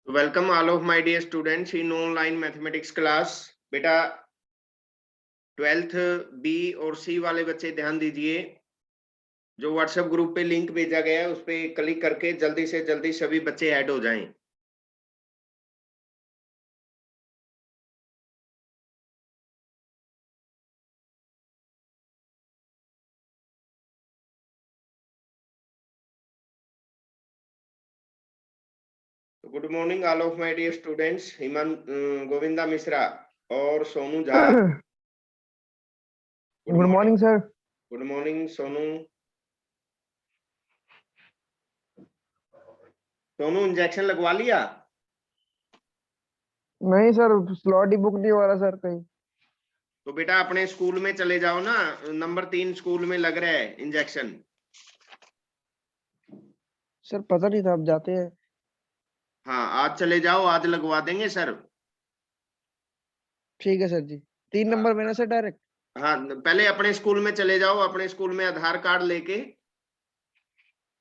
Welcome all of my dear students in online mathematics class. बेटा 12th B और सी वाले बच्चे ध्यान दीजिए। जो व्हाट्सएप ग्रुप पे लिंक भेजा गया है उस पे क्लिक करके जल्दी से जल्दी सभी बच्चे ऐड हो जाएं। Good morning all of my dear students. Govinda Mishra और Sonu Jha. Good morning sir. Good morning Sonu. Sonu injection लगवा लिया? नहीं सर, स्लॉट ही बुक नहीं हो रहा सर कहीं। तो बेटा अपने स्कूल में चले जाओ ना, नंबर 3 स्कूल में लग रहा है इंजेक्शन। सर पता नहीं था, अब जाते हैं। हाँ आज चले जाओ, आज लगवा देंगे सर। ठीक है सर जी। 3 नंबर में ना सर डायरेक्ट? हाँ पहले अपने स्कूल में चले जाओ, अपने स्कूल में आधार कार्ड लेके,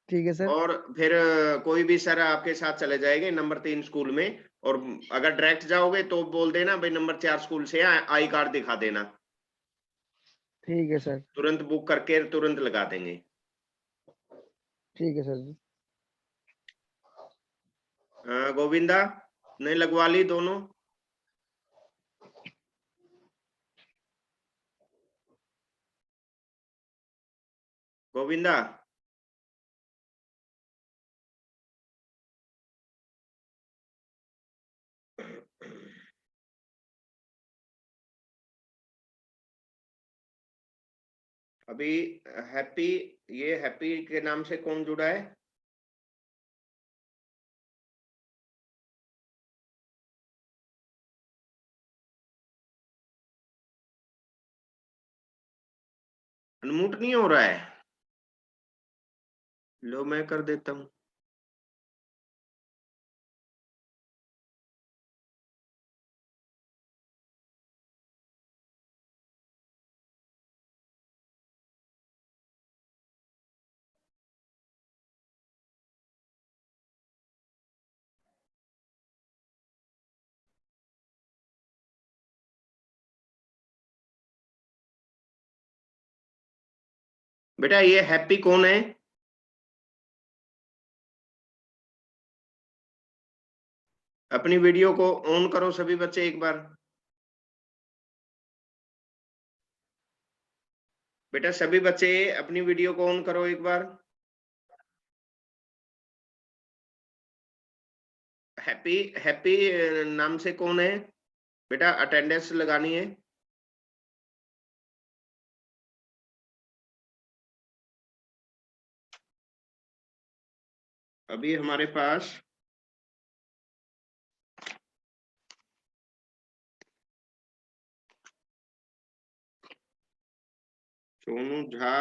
ठीक है सर। और फिर कोई भी सर आपके साथ चले जाएंगे नंबर 3 स्कूल में। और अगर डायरेक्ट जाओगे तो बोल देना भाई नंबर 4 स्कूल से आई कार्ड दिखा देना। ठीक है सर। तुरंत बुक करके तुरंत लगा देंगे। ठीक है सर जी। गोविंदा ने लगवा ली दोनों? गोविंदा अभी हैप्पी, ये हैप्पी के नाम से कौन जुड़ा है? अनम्यूट नहीं हो रहा है। लो मैं कर देता हूं। बेटा ये हैप्पी कौन है? अपनी वीडियो को ऑन करो सभी बच्चे एक बार। बेटा सभी बच्चे अपनी वीडियो को ऑन करो एक बार। हैप्पी, हैप्पी नाम से कौन है? बेटा अटेंडेंस लगानी है। अभी हमारे पास सोनू झा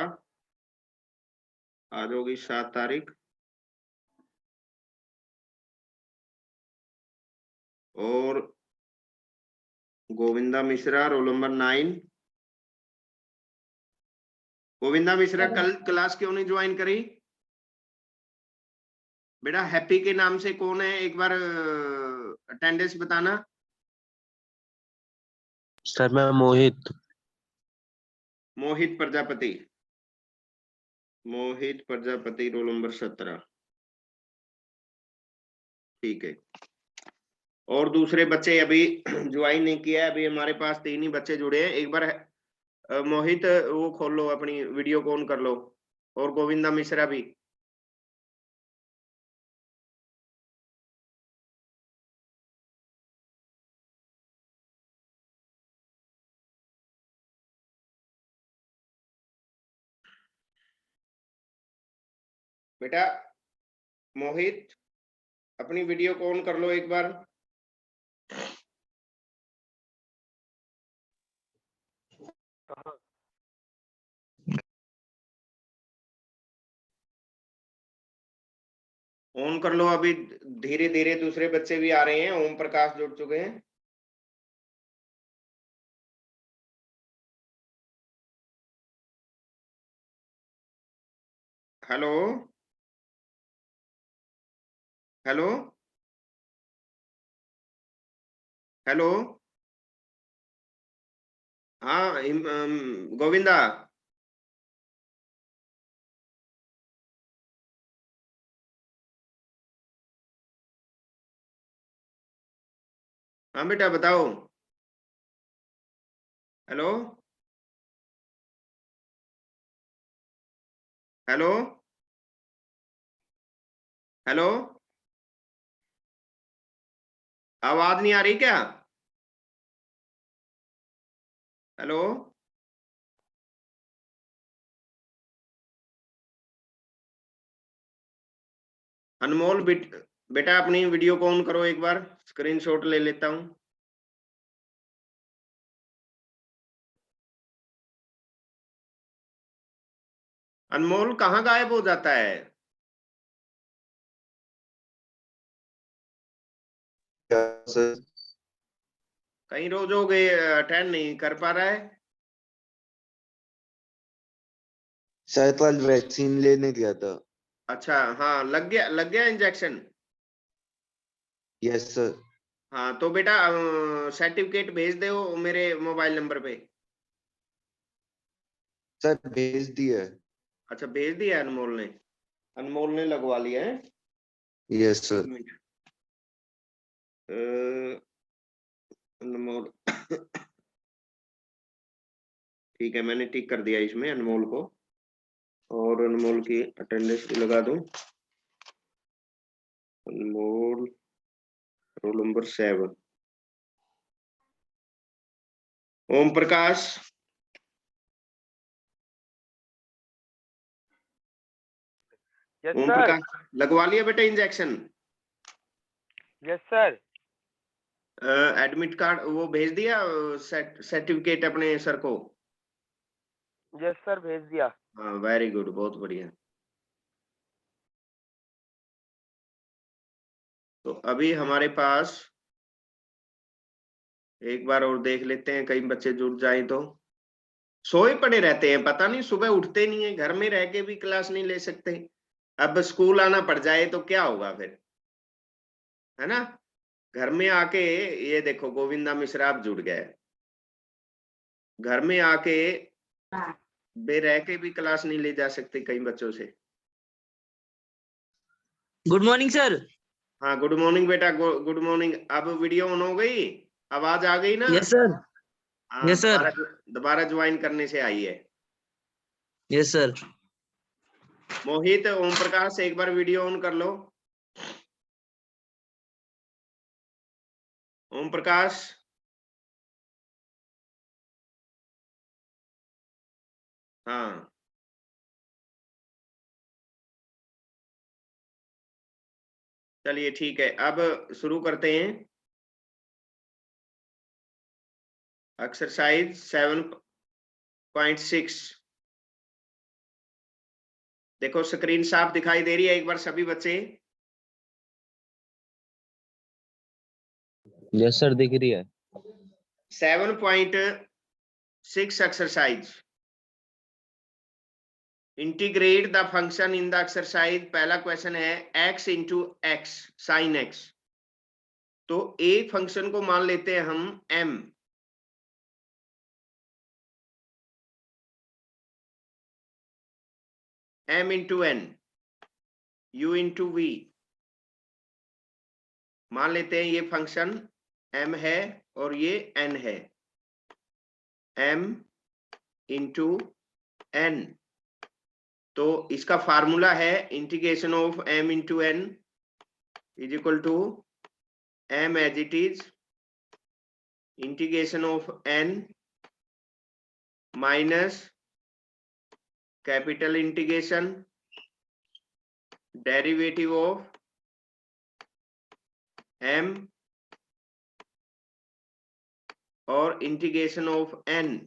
आज होगी 7 तारीख, और गोविंदा मिश्रा रोल नंबर 9। गोविंदा मिश्रा कल क्लास क्यों नहीं ज्वाइन करी? बेटा हैप्पी के नाम से कौन है एक बार अटेंडेंस बताना। सर मैं मोहित। मोहित प्रजापति, मोहित प्रजापति रोल नंबर 17। ठीक है। और दूसरे बच्चे अभी ज्वाइन नहीं किया है, अभी हमारे पास 3 ही बच्चे जुड़े हैं। एक बार मोहित वो खोल लो, अपनी वीडियो को ऑन कर लो, और गोविंदा मिश्रा भी। बेटा मोहित अपनी वीडियो को ऑन कर लो एक बार। ऑन कर लो अभी। धीरे धीरे दूसरे बच्चे भी आ रहे हैं। ओम प्रकाश जुड़ चुके हैं। हेलो हेलो हेलो, हाँ गोविंदा, हाँ बेटा बताओ। हेलो, हेलो, हेलो, आवाज नहीं आ रही क्या? हेलो, अनमोल बेटा अपनी वीडियो को ऑन करो, एक बार स्क्रीनशॉट ले लेता हूं। अनमोल कहाँ गायब हो जाता है? सर कहीं रोज हो गए, अटेंड नहीं कर पा रहा है? शायद कल वैक्सीन लेने गया था। अच्छा, हाँ लग गया इंजेक्शन। Yes sir. हाँ तो बेटा सर्टिफिकेट भेज दो मेरे मोबाइल नंबर पे। सर भेज दिया है। अच्छा भेज दिया अनमोल ने लगवा लिया है। यस एक सर। मिनट, अनमोल ठीक है, मैंने टिक कर दिया इसमें अनमोल को, और अनमोल की अटेंडेंस भी लगा दूं। अनमोल roll number 7। Om Prakash, yes ओम सर। प्रकाश लगवा लिया बेटा injection? Yes sir. Admit card वो भेज दिया, सर्टिफिकेट अपने सर को? यस सर भेज दिया। हाँ वेरी गुड, बहुत बढ़िया। तो अभी हमारे पास एक बार और देख लेते हैं, कई बच्चे जुड़ जाए तो। सोए पड़े रहते हैं, पता नहीं सुबह उठते नहीं है, घर में रह के भी क्लास नहीं ले सकते। अब स्कूल आना पड़ जाए तो क्या होगा फिर, है ना? घर में आके ये देखो गोविंदा मिश्रा अब जुड़ गए, घर में आके बे रह के भी क्लास नहीं ले जा सकते कई बच्चों से। Good morning sir. हाँ गुड मॉर्निंग बेटा, गुड मॉर्निंग। अब वीडियो ऑन हो गई, आवाज आ गई ना? Yes sir. हाँ यस सर। दोबारा ज्वाइन करने से आई है। Yes sir. मोहित, ओम प्रकाश एक बार वीडियो ऑन कर लो। ओम प्रकाश, हाँ चलिए ठीक है, अब शुरू करते हैं एक्सरसाइज 7.6। देखो स्क्रीन साफ दिखाई दे रही है एक बार सभी बच्चे? यस सर दिख रही है। 7.6 exercise, integrate the function in the exercise. पहला क्वेश्चन है x into x sine x। तो a फंक्शन को मान लेते हैं हम m, m into n, u into v। मान लेते हैं ये फंक्शन m है और ये n है, m इंटू n। तो इसका फार्मूला है integration of m into n is equal to m as it is integration of n minus capital integration derivative of m और इंटीग्रेशन ऑफ n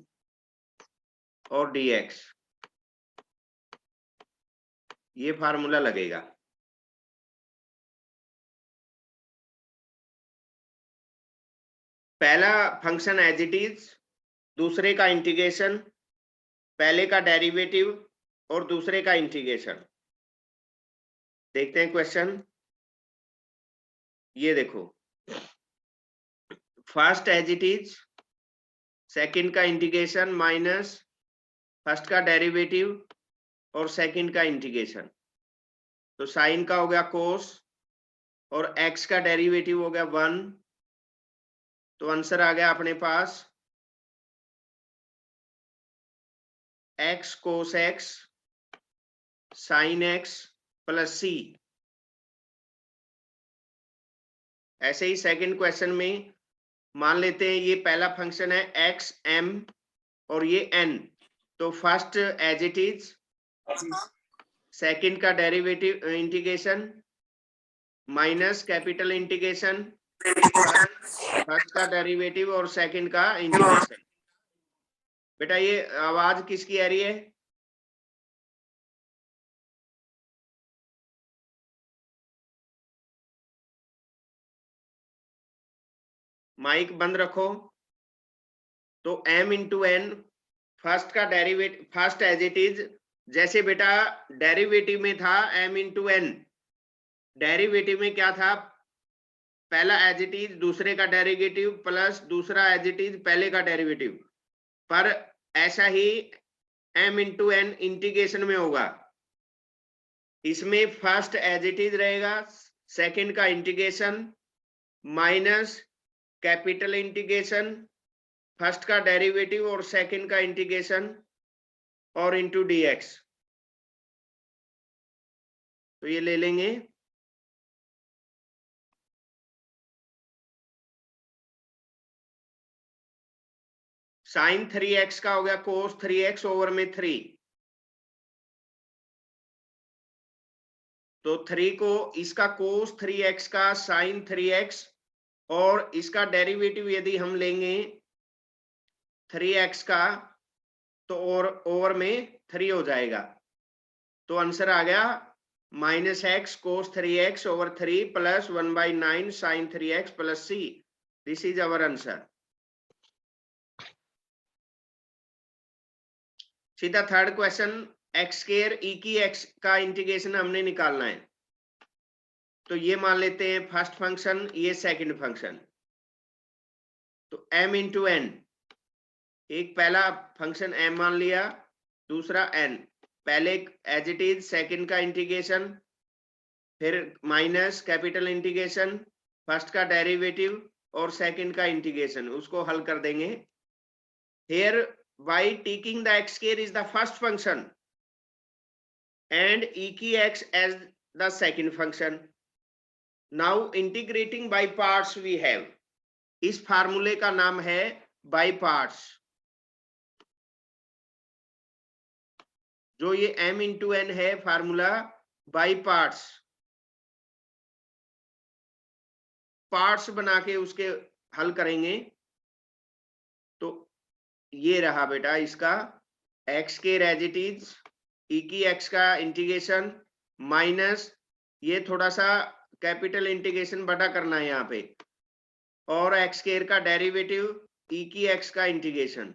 और dx। ये फार्मूला लगेगा। पहला function as it is, दूसरे का integration, पहले का derivative और दूसरे का इंटीग्रेशन। देखते हैं क्वेश्चन। ये देखो first as it is, second का इंटीग्रेशन माइनस फर्स्ट का डेरिवेटिव और सेकंड का इंटीग्रेशन। तो साइन का हो गया कोस और एक्स का डेरिवेटिव हो गया 1। तो आंसर आ गया अपने पास X cos X sine X plus C. ऐसे ही सेकंड क्वेश्चन में मान लेते हैं ये पहला फंक्शन है एक्स एम और ये एन। तो first as it is, second का derivative integration minus capital integration first का डेरिवेटिव और सेकंड का इंटीग्रेशन। बेटा ये आवाज किसकी आ रही है? माइक बंद रखो। तो m इंटू एन फर्स्ट का derivative, first as it is, जैसे बेटा डेरिवेटिव में था m इंटू एन, डेरिवेटिव में क्या था? पहला एज इट इज दूसरे का डेरिवेटिव प्लस दूसरा एज इट इज पहले का डेरिवेटिव। पर ऐसा ही m इंटू एन इंटीग्रेशन में होगा, इसमें फर्स्ट एज इट इज रहेगा, सेकंड का integration minus capital integration first का डेरिवेटिव और सेकंड का इंटीग्रेशन और इंटू dx। तो ये ले लेंगे साइन 3x का हो गया कोस 3x ओवर में 3। तो 3 को इसका कोस 3x का साइन 3x और इसका डेरिवेटिव यदि हम लेंगे 3x का तो और ओवर में 3 हो जाएगा। तो आंसर आ गया minus x cos 3x over 3 plus 1/9 sine 3x plus c। This is our answer. सीधा third question, x square e की एक्स का इंटीग्रेशन हमने निकालना है। तो ये मान लेते हैं फर्स्ट फंक्शन, ये सेकंड फंक्शन। तो m इंटू एन, एक पहला फंक्शन m मान लिया, दूसरा n, पहले एज इट इज सेकंड का इंटीग्रेशन, फिर माइनस कैपिटल इंटीग्रेशन फर्स्ट का डेरिवेटिव और सेकंड का इंटीग्रेशन, उसको हल कर देंगे। Here by taking the x square is the first function and e की x as the second function. Now integrating by parts we have, इस फार्मूले का नाम है by parts। जो ये m इंटू एन है फार्मूला by parts, पार्ट्स बना के उसके हल करेंगे। तो ये रहा बेटा इसका एक्स के एज इट इज, ई की एक्स का इंटीग्रेशन माइनस ये थोड़ा सा कैपिटल इंटीग्रेशन बड़ा करना है यहाँ पे, और एक्स स्क्वायर का डेरिवेटिव ई की एक्स का इंटीग्रेशन।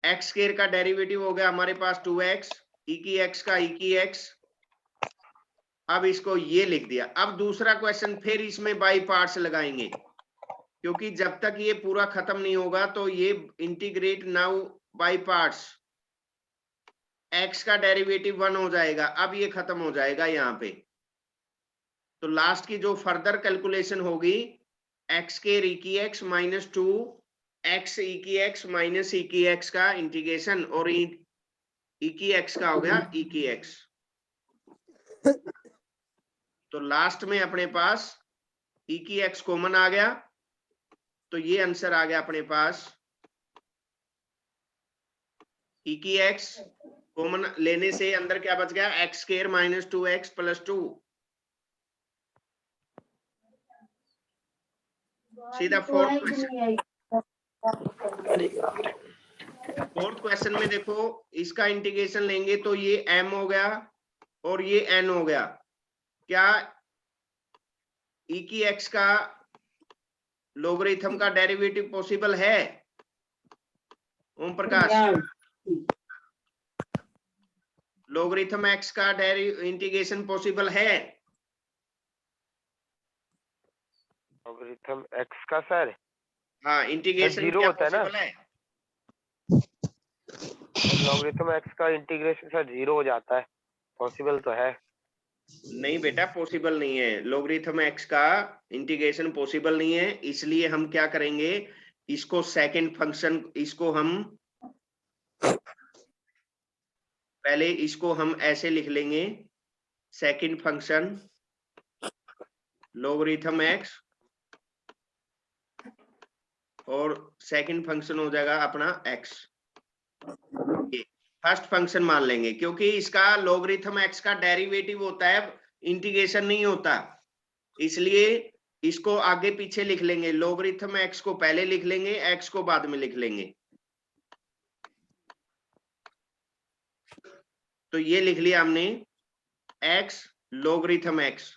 एक्स स्क्वायर का डेरिवेटिव हो गया हमारे पास 2x, ई की एक्स का ई की एक्स। अब इसको ये लिख दिया। अब दूसरा क्वेश्चन फिर इसमें बाई पार्ट्स लगाएंगे, क्योंकि जब तक ये पूरा खत्म नहीं होगा तो ये integrate now by parts. X का डेरिवेटिव 1 हो जाएगा, अब ये खत्म हो जाएगा यहाँ पे। तो लास्ट की जो फर्दर कैलकुलेशन होगी एक्स के ई की एक्स माइनस 2 एक्स ई की एक्स माइनस ई की एक्स का इंटीग्रेशन, और ई की एक्स का हो गया ई की एक्स। तो लास्ट में अपने पास ई की एक्स कॉमन आ गया, तो ये आंसर आ गया अपने पास ई की एक्स कॉमन लेने से अंदर क्या बच गया, x square minus 2x plus 2। सीधा फोर्थ क्वेश्चन में देखो, इसका इंटीग्रेशन लेंगे तो ये m हो गया और ये n हो गया। क्या ई की एक्स का लोगरिथम का डेरिवेटिव पॉसिबल है? ओम प्रकाश, लोगरिथम एक्स का इंटीग्रेशन पॉसिबल है? लोगरिथम एक्स का सर हाँ इंटीग्रेशन जीरो क्या होता है ना? पॉसिबल है? लॉगरिथम एक्स का इंटीग्रेशन सर जीरो हो जाता है, पॉसिबल तो है। नहीं बेटा पॉसिबल नहीं है, लोगरिथम एक्स का इंटीग्रेशन पॉसिबल नहीं है। इसलिए हम क्या करेंगे, इसको सेकंड फंक्शन, इसको हम पहले इसको हम ऐसे लिख लेंगे, सेकंड फंक्शन लोगरिथम एक्स, और सेकंड फंक्शन हो जाएगा अपना एक्स। फर्स्ट फंक्शन मान लेंगे क्योंकि इसका लोगरिथम एक्स का डेरिवेटिव होता है, इंटीग्रेशन नहीं होता, इसलिए इसको आगे पीछे लिख लेंगे। लोगरिथम एक्स को पहले लिख लेंगे, एक्स को बाद में लिख लेंगे। तो ये लिख लिया हमने एक्स लोगरिथम एक्स।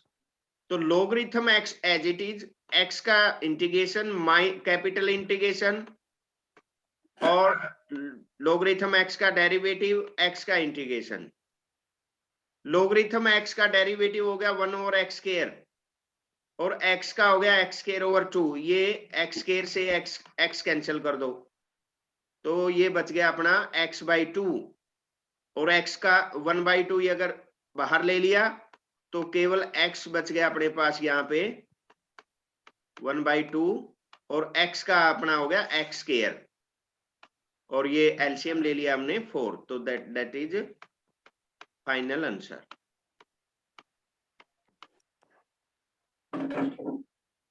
तो logarithm x as it is, x का इंटीग्रेशन माई कैपिटल इंटीग्रेशन, और लोगरिथम एक्स का डेरिवेटिव एक्स का इंटीग्रेशन। लोगरिथम एक्स का डेरिवेटिव हो गया 1 ओवर एक्स स्क्वायर, और एक्स का हो गया एक्स स्क्वायर ओवर 2। ये एक्स स्क्वायर से एक्स कैंसिल कर दो, तो ये बच गया अपना x/2, और x का 1/2 ये अगर बाहर ले लिया तो केवल x बच गया अपने पास यहाँ पे 1/2, और x का अपना हो गया एक्स स्क्वायर, और ये एलसीएम ले लिया हमने 4। तो दैट इज फाइनल आंसर।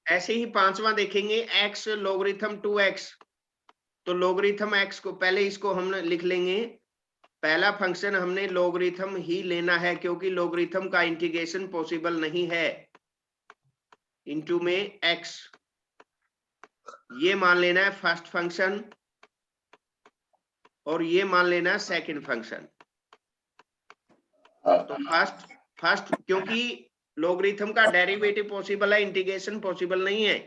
ऐसे ही पांचवा देखेंगे, x लोगरिथम 2x। तो लोगरिथम x को पहले इसको हम लिख लेंगे, पहला फंक्शन हमने लोगरिथम ही लेना है क्योंकि लोगरिथम का इंटीग्रेशन पॉसिबल नहीं है। इनटू में x, ये मान लेना है फर्स्ट फंक्शन, और ये मान लेना है सेकंड फंक्शन। तो फर्स्ट क्योंकि लोगरिथम का डेरिवेटिव पॉसिबल है, इंटीग्रेशन पॉसिबल नहीं है,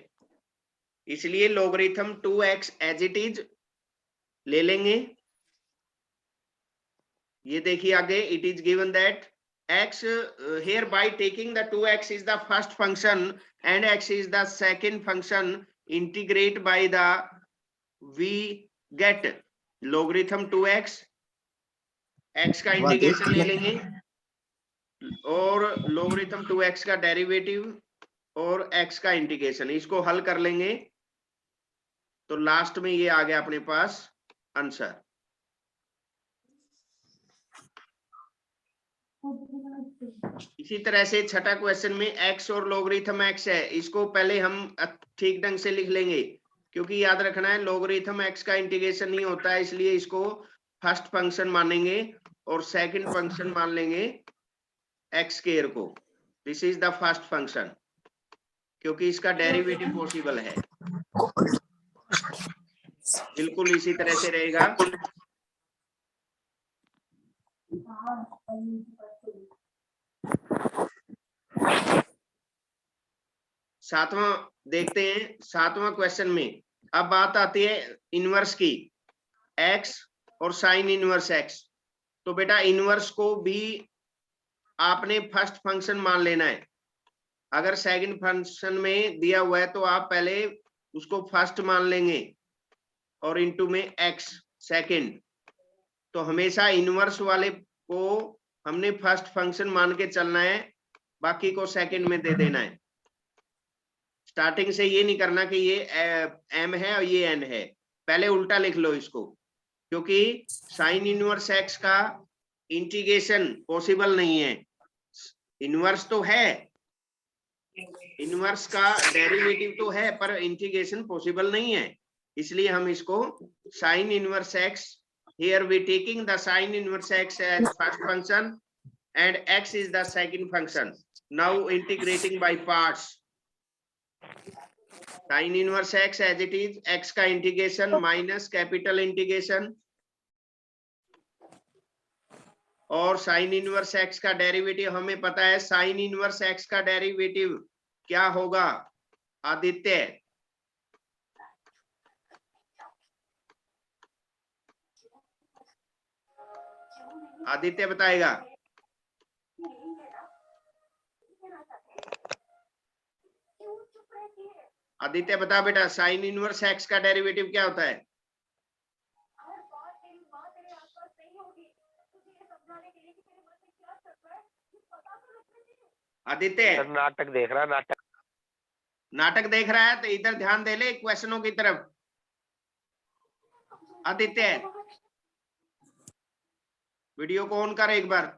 इसलिए logarithm 2x as it is ले लेंगे। ये देखिए आगे, it is given that x here by taking the 2x is the first function and x is the second function, integrate by the we get logarithm 2x, x का integration ले लेंगे, और logarithm 2x का derivative और x का integration, इसको हल कर लेंगे तो लास्ट में ये आ गया अपने पास आंसर। इसी तरह से छठा क्वेश्चन में x और लोगरिथम x है, इसको पहले हम ठीक ढंग से लिख लेंगे क्योंकि याद रखना है लोगरिथम x का इंटीग्रेशन नहीं होता है, इसलिए इसको फर्स्ट फंक्शन मानेंगे और सेकंड फंक्शन मान लेंगे एक्स स्क्वायर को। This is the first function क्योंकि इसका डेरिवेटिव पॉसिबल है। बिल्कुल इसी तरह से रहेगा। सातवां देखते हैं, सातवां क्वेश्चन में अब बात आती है इनवर्स की, x और साइन इनवर्स x। तो बेटा इनवर्स को भी आपने फर्स्ट फंक्शन मान लेना है। अगर सेकंड फंक्शन में दिया हुआ है तो आप पहले उसको फर्स्ट मान लेंगे और इनटू में x सेकंड। तो हमेशा इनवर्स वाले को हमने फर्स्ट फंक्शन मान के चलना है, बाकी को सेकंड में दे देना है। स्टार्टिंग से ये नहीं करना कि ये m है और ये n है, पहले उल्टा लिख लो इसको, क्योंकि साइन इनवर्स x का इंटीग्रेशन पॉसिबल नहीं है। इनवर्स तो है, इनवर्स का डेरिवेटिव तो है पर इंटीग्रेशन पॉसिबल नहीं है, इसलिए हम इसको sign inverse x, here we taking the sin inverse x as first function and x is the second function. Now integrating by parts, sin inverse x as it is, x का integration minus capital integration, और sign inverse x का derivative हमें पता है। Sign inverse x का derivative क्या होगा आदित्य? आदित्य बताएगा। आदित्य बता बेटा, साइन इनवर्स एक्स का डेरिवेटिव क्या होता है? आदित्य सर नाटक देख रहा, नाटक। नाटक देख रहा है तो इधर ध्यान दे ले क्वेश्चनों की तरफ। आदित्य वीडियो को ऑन कर एक बार।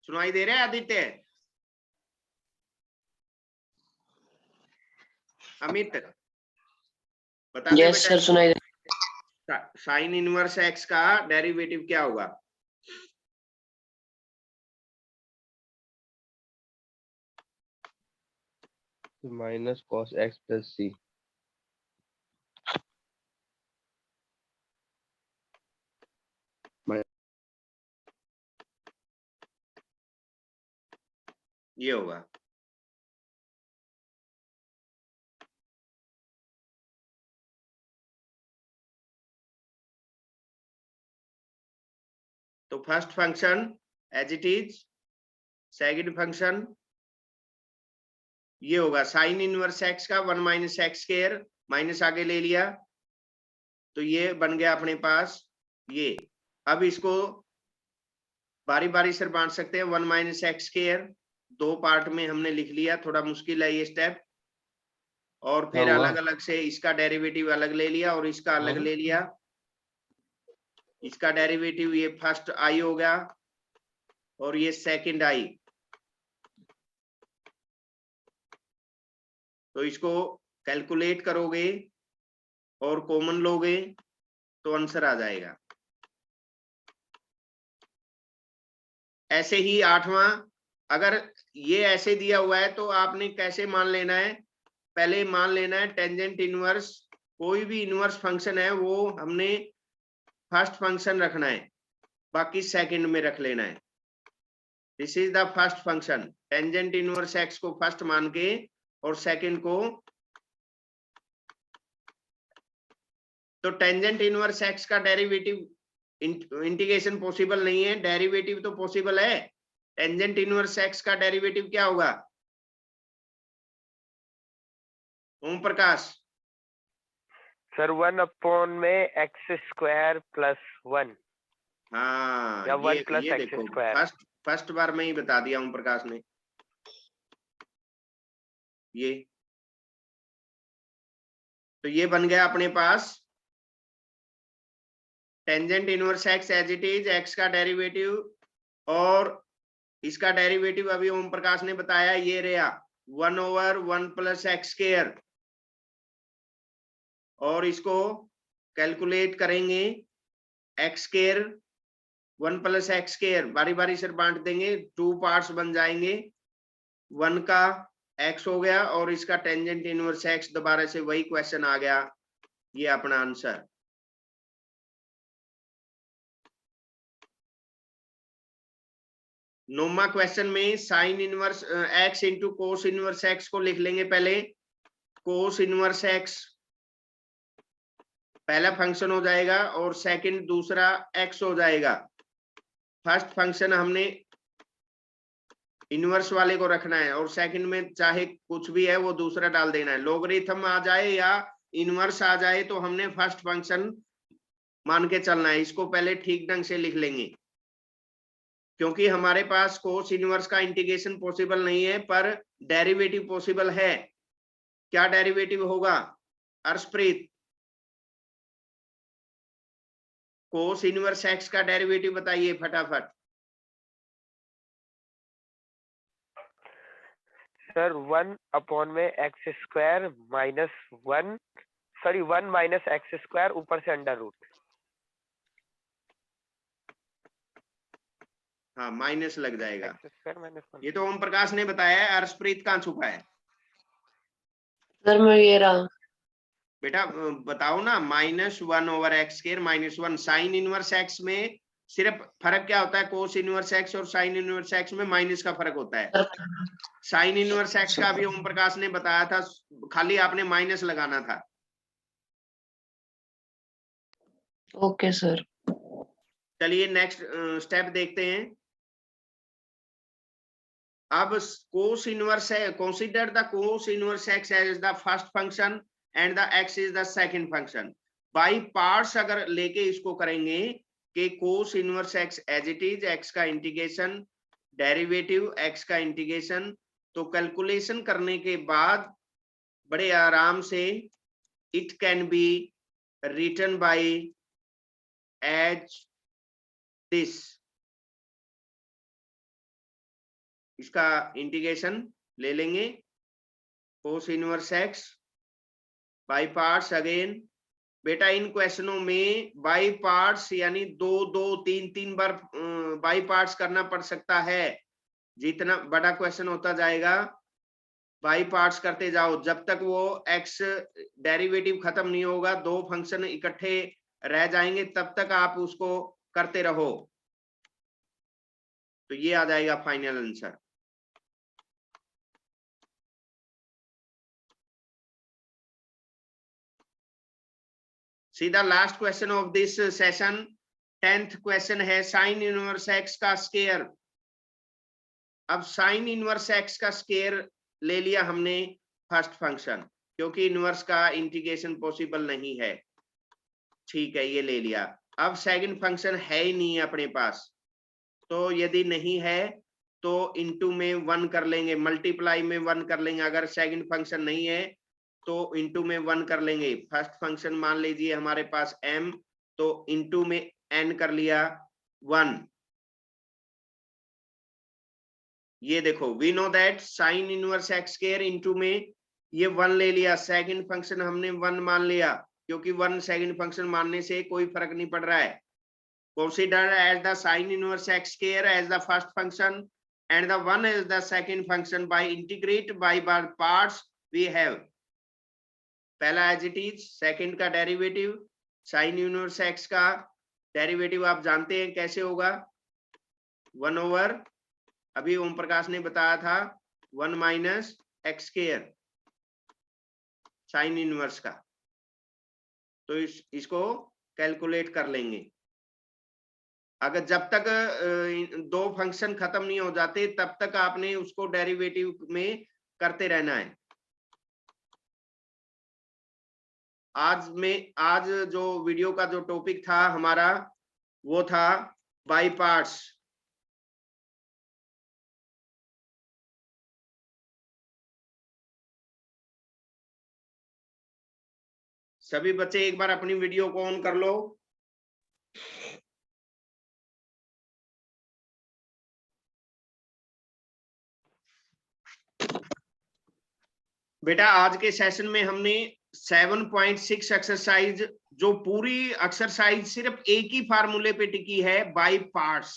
सुनाई दे रहा है आदित्य? अमित बता दे यस बेटा, सर, सुनाई साइन इनवर्स एक्स का डेरिवेटिव क्या होगा? Minus cos x plus C. ये होगा। तो first function as it is, second function ये होगा साइन इनवर्स एक्स का 1 माइनस एक्स स्क्वायर, माइनस आगे ले लिया तो ये बन गया अपने पास ये। अब इसको बारी बारी से बांट सकते हैं। 1 माइनस एक्स स्क्वायर दो पार्ट में हमने लिख लिया, थोड़ा मुश्किल है ये स्टेप। और फिर क्या हुआ? अलग अलग से इसका डेरिवेटिव अलग ले लिया और इसका अलग ले लिया। इसका डेरिवेटिव ये फर्स्ट आई हो गया और ये सेकंड आई। तो इसको कैलकुलेट करोगे और कॉमन लोगे तो आंसर आ जाएगा। ऐसे ही आठवां, अगर ये ऐसे दिया हुआ है तो आपने कैसे मान लेना है? पहले मान लेना है टेंजेंट इनवर्स, कोई भी इनवर्स फंक्शन है वो हमने फर्स्ट फंक्शन रखना है, बाकी सेकंड में रख लेना है। This is the first function. Tangent inverse x को फर्स्ट मान के और सेकंड को। तो टेंजेंट इनवर्स एक्स का डेरिवेटिव इंटीग्रेशन पॉसिबल नहीं है, डेरिवेटिव तो पॉसिबल है। टेंजेंट इनवर्स एक्स का डेरिवेटिव क्या होगा? ओम प्रकाश सर 1 में एक्स स्क्वायर प्लस 1 हाँ या 1 ये प्लस एक्स देखो स्क्वायर। फर्स्ट बार में ही बता दिया ओम प्रकाश ने ये। तो ये बन गया अपने पास tangent inverse X as it is, x का डेरिवेटिव और इसका डेरिवेटिव अभी ओम प्रकाश ने बताया ये रहा 1/1 प्लस एक्स स्क्वायर। और इसको कैलकुलेट करेंगे x square 1 plus x square, बारी बारी से बांट देंगे, 2 पार्ट्स बन जाएंगे। 1 का एक्स हो गया और इसका टेंजेंट इनवर्स एक्स, दोबारा से वही क्वेश्चन आ गया, ये अपना आंसर। नौवां क्वेश्चन में sign inverse x into cos inverse x को लिख लेंगे पहले। कोस इनवर्स एक्स पहला फंक्शन हो जाएगा और सेकंड दूसरा एक्स हो जाएगा। फर्स्ट फंक्शन हमने इनवर्स वाले को रखना है और सेकंड में चाहे कुछ भी है वो दूसरा डाल देना है। लॉगरिथम आ जाए या इनवर्स आ जाए तो हमने फर्स्ट फंक्शन मान के चलना है। इसको पहले ठीक ढंग से लिख लेंगे क्योंकि हमारे पास कोस इनवर्स का इंटीग्रेशन पॉसिबल नहीं है पर डेरिवेटिव पॉसिबल है। क्या डेरिवेटिव होगा अर्शप्रीत? कोस इनवर्स एक्स का डेरिवेटिव बताइए फटाफट। सर 1 में x square minus 1, sorry 1 minus x square ऊपर से अंडर रूट। हाँ माइनस लग जाएगा। X square minus 1। ये तो ओम प्रकाश ने बताया है, अर्शप्रीत कहाँ छुपा है? सर मैं ये रहा। बेटा बताओ ना, -1/x² -1 साइन इनवर्स एक्स में सिर्फ फर्क क्या होता है? कोस इनवर्स एक्स और साइन इनवर्स एक्स में माइनस का फर्क होता है। साइन इनवर्स एक्स का भी ओम प्रकाश ने बताया था, खाली आपने माइनस लगाना था। Okay sir. चलिए नेक्स्ट स्टेप देखते हैं। अब cos inverse है, consider the cos inverse x as the first function and the x is the second function. By parts अगर लेके इसको करेंगे कि cos inverse x as it is, x का इंटीग्रेशन, डेरिवेटिव x का इंटीग्रेशन, तो calculation करने के बाद बड़े आराम से it can be written by as this. इसका इंटीग्रेशन ले लेंगे cos inverse x by parts. Again बेटा इन क्वेश्चनों में बाई पार्ट्स यानी 2-2-3 बार बाई पार्ट्स करना पड़ सकता है. जितना बड़ा क्वेश्चन होता जाएगा बाई पार्ट्स करते जाओ जब तक वो x डेरिवेटिव खत्म नहीं होगा, दो फंक्शन इकट्ठे रह जाएंगे, तब तक आप उसको करते रहो. तो ये आ जाएगा final answer. See the last question of this session. 10th question है साइन इनवर्स x का स्क्वायर. अब साइन इनवर्स x का स्क्वायर ले लिया हमने फर्स्ट फंक्शन, क्योंकि इनवर्स का इंटीग्रेशन पॉसिबल नहीं है. ठीक है, ये ले लिया. अब सेकंड फंक्शन है ही नहीं अपने पास, तो यदि नहीं है तो इनटू में 1 कर लेंगे, मल्टीप्लाई में 1 कर लेंगे. अगर सेकंड फंक्शन नहीं है तो इनटू में 1 कर लेंगे. फर्स्ट फंक्शन मान लीजिए हमारे पास m, तो इनटू में n कर लिया 1. ये देखो, we know that sine inverse x square into में ये 1 ले लिया. सेकंड फंक्शन हमने 1 मान लिया, क्योंकि 1 सेकंड फंक्शन मानने से कोई फर्क नहीं पड़ रहा है. Consider as the sin inverse x square as the first function and the 1 as the second function. By integrate by parts we have पहला एज इट इज, सेकंड का डेरिवेटिव, साइन इनवर्स x का derivative आप जानते हैं कैसे होगा, 1 over, अभी ओम प्रकाश ने बताया था 1 minus x square sine inverse का. तो इसको कैलकुलेट कर लेंगे. अगर जब तक दो फंक्शन खत्म नहीं हो जाते तब तक आपने उसको डेरिवेटिव में करते रहना है. आज जो वीडियो का जो टॉपिक था हमारा वो था बाई पार्ट्स. सभी बच्चे एक बार अपनी वीडियो को ऑन कर लो. बेटा आज के सेशन में हमने 7.6 एक्सरसाइज, जो पूरी एक्सरसाइज सिर्फ एक ही फार्मूले पे टिकी है, बाई पार्ट्स,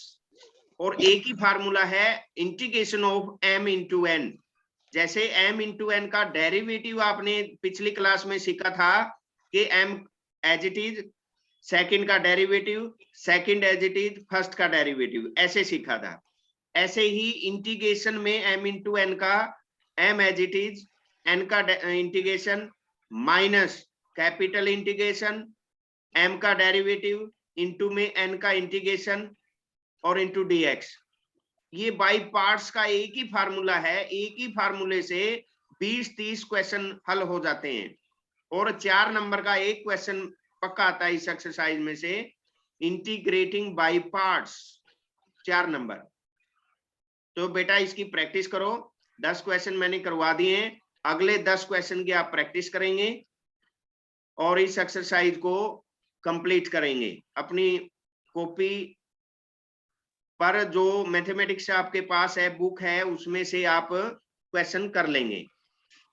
और एक ही फार्मूला है integration of m into n. जैसे m इंटू n का डेरिवेटिव आपने पिछली क्लास में सीखा था कि m as it is, second का derivative, second as it is, first का डेरिवेटिव, ऐसे सीखा था. ऐसे ही इंटीग्रेशन में m इंटू n का m as it is, n का integration minus capital integration, m का डेरिवेटिव इंटू में n का इंटीग्रेशन और इंटू dx. ये बाई पार्ट्स का एक ही फार्मूला है. एक ही फार्मूले से 20-30 क्वेश्चन हल हो जाते हैं, और 4 नंबर का एक क्वेश्चन पक्का आता है इस एक्सरसाइज में से, इंटीग्रेटिंग बाई पार्ट्स, 4 नंबर. तो बेटा इसकी प्रैक्टिस करो. 10 क्वेश्चन मैंने करवा दिए हैं, अगले 10 क्वेश्चन की आप प्रैक्टिस करेंगे और इस एक्सरसाइज को कंप्लीट करेंगे. अपनी कॉपी पर जो मैथमेटिक्स आपके पास है, बुक है, उसमें से आप क्वेश्चन कर लेंगे.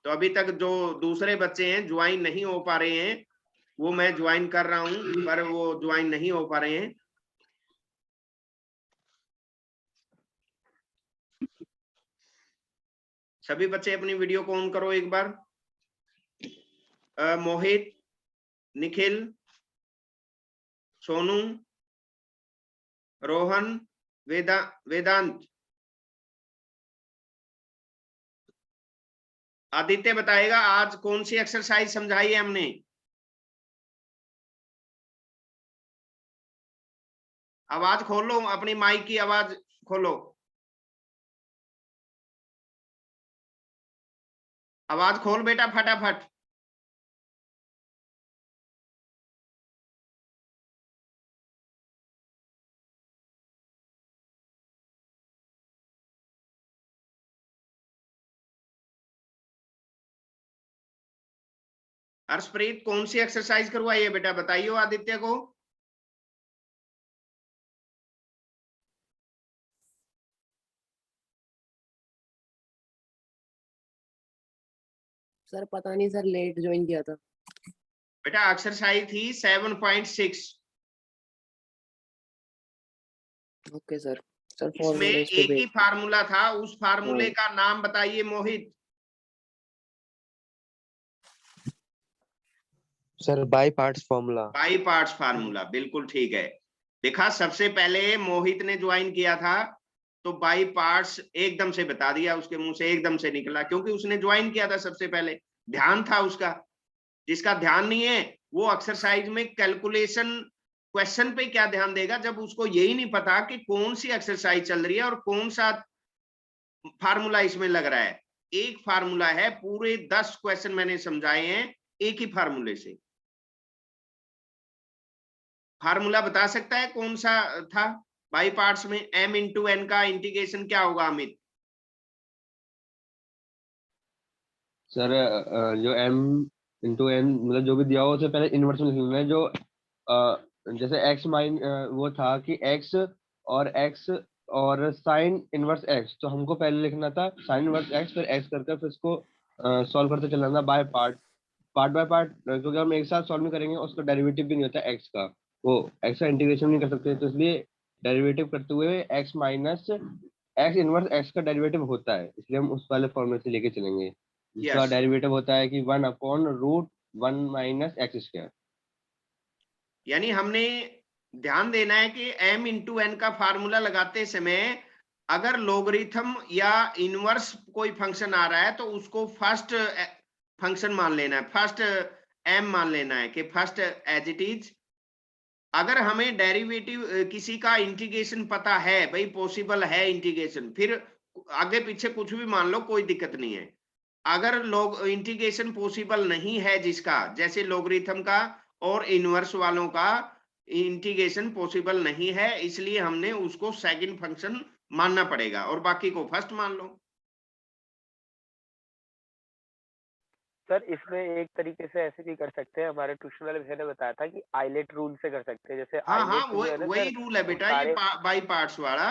तो अभी तक जो दूसरे बच्चे हैं ज्वाइन नहीं हो पा रहे हैं, वो मैं ज्वाइन कर रहा हूं, पर वो ज्वाइन नहीं हो पा रहे हैं. सभी बच्चे अपनी वीडियो को ऑन करो एक बार. मोहित, निखिल, सोनू, रोहन, वेदांत, आदित्य बताएगा आज कौन सी एक्सरसाइज समझाई है हमने. आवाज खोलो, अपनी माइक की आवाज खोलो. आवाज खोल बेटा फटाफट। हर्षप्रीत कौन सी एक्सरसाइज करवाई है बेटा, बताइए आदित्य को। सर पता नहीं सर, लेट ज्वाइन किया था। बेटा एक्सरसाइज थी 7.6। Okay sir. सर इसमें फॉर्मूला इस पे एक ही भेज। फार्मूला था, उस फार्मूले का नाम बताइए मोहित। Sir by parts formula. By parts formula, बिल्कुल ठीक है। देखा, सबसे पहले मोहित ने ज्वाइन किया था तो बाई पार्ट्स एकदम से बता दिया, उसके मुंह से एकदम से निकला, क्योंकि उसने ज्वाइन किया था सबसे पहले, ध्यान था उसका। जिसका ध्यान नहीं है वो एक्सरसाइज में कैलकुलेशन क्वेश्चन पे क्या ध्यान देगा, जब उसको यही नहीं पता कि कौन सी एक्सरसाइज चल रही है और कौन सा फार्मूला इसमें लग रहा है। एक फार्मूला है, पूरे 10 क्वेश्चन मैंने समझाए हैं एक ही फार्मूले से। फार्मूला बता सकता है कौन सा था? बाई पार्ट्स में m इंटू एन का इंटीग्रेशन क्या होगा अमित? सर जो m इंटू एन मतलब जो भी दिया हो उसे पहले इनवर्स में लिखना है। जो जैसे x माइन वो था कि x और साइन इनवर्स x, तो हमको पहले लिखना था साइन इनवर्स x, फिर x करके फिर इसको सॉल्व करते चलना था बाय पार्ट बाय पार्ट, क्योंकि हम एक साथ सॉल्व नहीं करेंगे उसका डेरिवेटिव भी नहीं होता x का, वो x का इंटीग्रेशन नहीं कर सकते, तो इसलिए डेरिवेटिव करते हुए x minus x inverse x का डेरिवेटिव होता है, इसलिए हम उस वाले फॉर्मूले से लेके चलेंगे जिसका डेरिवेटिव होता है कि 1/√1 माइनस एक्स स्क्वायर। यानी हमने ध्यान देना है कि m इंटू एन का फार्मूला लगाते समय अगर लोगरिथम या इनवर्स कोई फंक्शन आ रहा है तो उसको फर्स्ट फंक्शन मान लेना है, फर्स्ट m मान लेना है कि फर्स्ट एज इट इज। अगर हमें डेरिवेटिव किसी का इंटीग्रेशन पता है, भाई पॉसिबल है इंटीग्रेशन, फिर आगे पीछे कुछ भी मान लो, कोई दिक्कत नहीं है। अगर लोग इंटीग्रेशन पॉसिबल नहीं है जिसका, जैसे लोगरिथम का और इनवर्स वालों का इंटीग्रेशन पॉसिबल नहीं है, इसलिए हमने उसको सेकंड फंक्शन मानना पड़ेगा और बाकी को फर्स्ट मान लो। सर इसमें एक तरीके से ऐसे भी कर सकते हैं, हमारे ट्यूशन वाले भैया ने बताया था कि आइलेट रूल से कर सकते हैं। जैसे हाँ आइलेट जो है ना वही सर, रूल है बेटा, ये सारे बाई पार्ट्स वाला।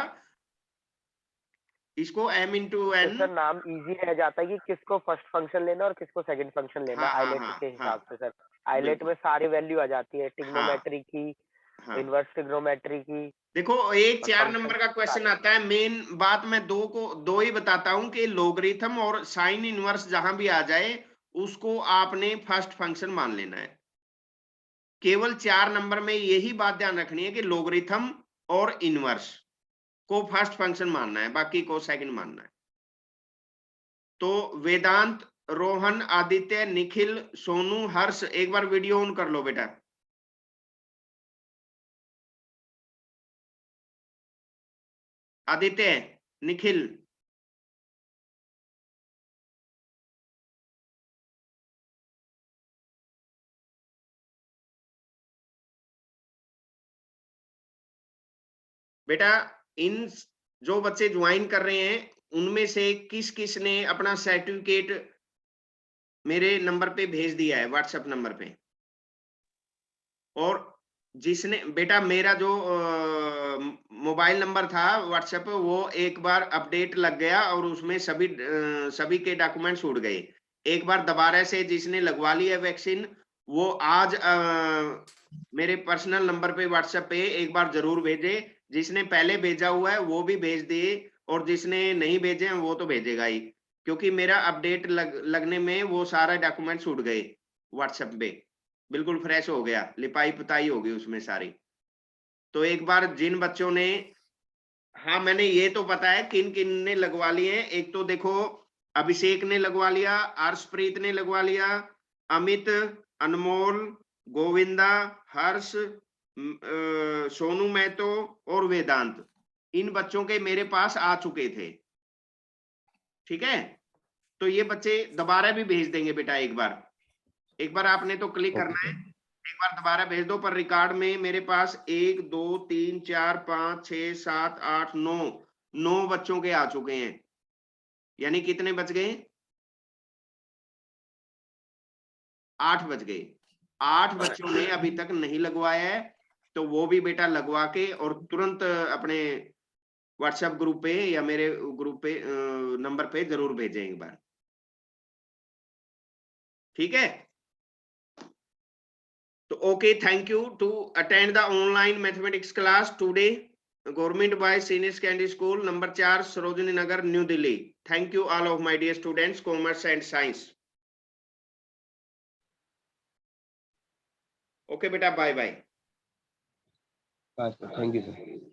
इसको m इंटू तो एन। सर नाम इजी रह जाता है कि किसको फर्स्ट फंक्शन लेना और किसको सेकंड फंक्शन लेना हाँ, आइलेट के हाँ, हिसाब से। सर आइलेट बिल्कुल। में सारी वैल्यू आ जाती है, हाँ, ट्रिग्नोमेट्री की, हाँ। इनवर्स ट्रिग्नोमेट्री की, देखो, एक और 4 फंक्शन नंबर का क्वेश्चन सारे। आता है, मेन बात मैं दो ही बताता हूं कि लोगरिथम और साइन इनवर्स जहां भी आ जाए उसको आपने फर्स्ट फंक्शन मान लेना है। केवल 4 नंबर में यही बात ध्यान रखनी है कि लोगरिथम और इनवर्स को फर्स्ट फंक्शन मानना है, बाकी को सेकंड मानना है। तो वेदांत, रोहन, आदित्य, निखिल, सोनू, हर्ष, एक बार वीडियो ऑन कर लो बेटा। आदित्य, निखिल, बेटा इन जो बच्चे ज्वाइन कर रहे हैं उनमें से किस किस ने अपना सर्टिफिकेट मेरे नंबर पे भेज दिया है, व्हाट्सएप नंबर पे? और जिसने बेटा मेरा जो मोबाइल नंबर था व्हाट्सएप पे, वो एक बार अपडेट लग गया और उसमें सभी के डॉक्यूमेंट्स उड़ गए। एक बार दोबारा से जिसने लगवा लिया वैक्सीन वो आज मेरे पर्सनल नंबर पे व्हाट्सएप पे एक बार जरूर भेजे। जिसने पहले भेजा हुआ है वो भी भेज दिए, और जिसने नहीं भेजे हैं वो तो भेजेगा ही, क्योंकि मेरा अपडेट लगने में वो सारे डॉक्यूमेंट्स उड़ गए व्हाट्सएप पे, बिल्कुल फ्रेश हो गया, लिपाई पुताई हो गई उसमें सारी। तो एक बार जिन बच्चों ने, हाँ मैंने ये तो पता है किन किन ने लगवा लिए हैं। एक तो देखो, अभिषेक ने लगवा लिया, अर्शप्रीत ने लगवा लिया, अमित, अनमोल, गोविंदा, हर्ष, सोनू महतो और वेदांत, इन बच्चों के मेरे पास आ चुके थे। ठीक है, तो ये बच्चे दोबारा भी भेज देंगे बेटा। एक बार आपने तो क्लिक ओके करना है, सर। एक बार दोबारा भेज दो। पर रिकॉर्ड में मेरे पास 1 2 3 4 5 6 7 8 9 बच्चों के आ चुके हैं। यानी कितने बच गए? 8 बच गए। 8 बच्चों ने अभी तक नहीं लगवाया है, तो वो भी बेटा लगवा के और तुरंत अपने व्हाट्सएप ग्रुप पे या मेरे ग्रुप पे नंबर पे जरूर भेजें एक बार, ठीक है? तो okay, thank you to attend the online mathematics class today, government boys senior secondary school number 4 Sarojini Nagar new Delhi. Thank you all of my dear students, commerce and science. Okay बेटा, bye bye. Bye sir, thank you sir.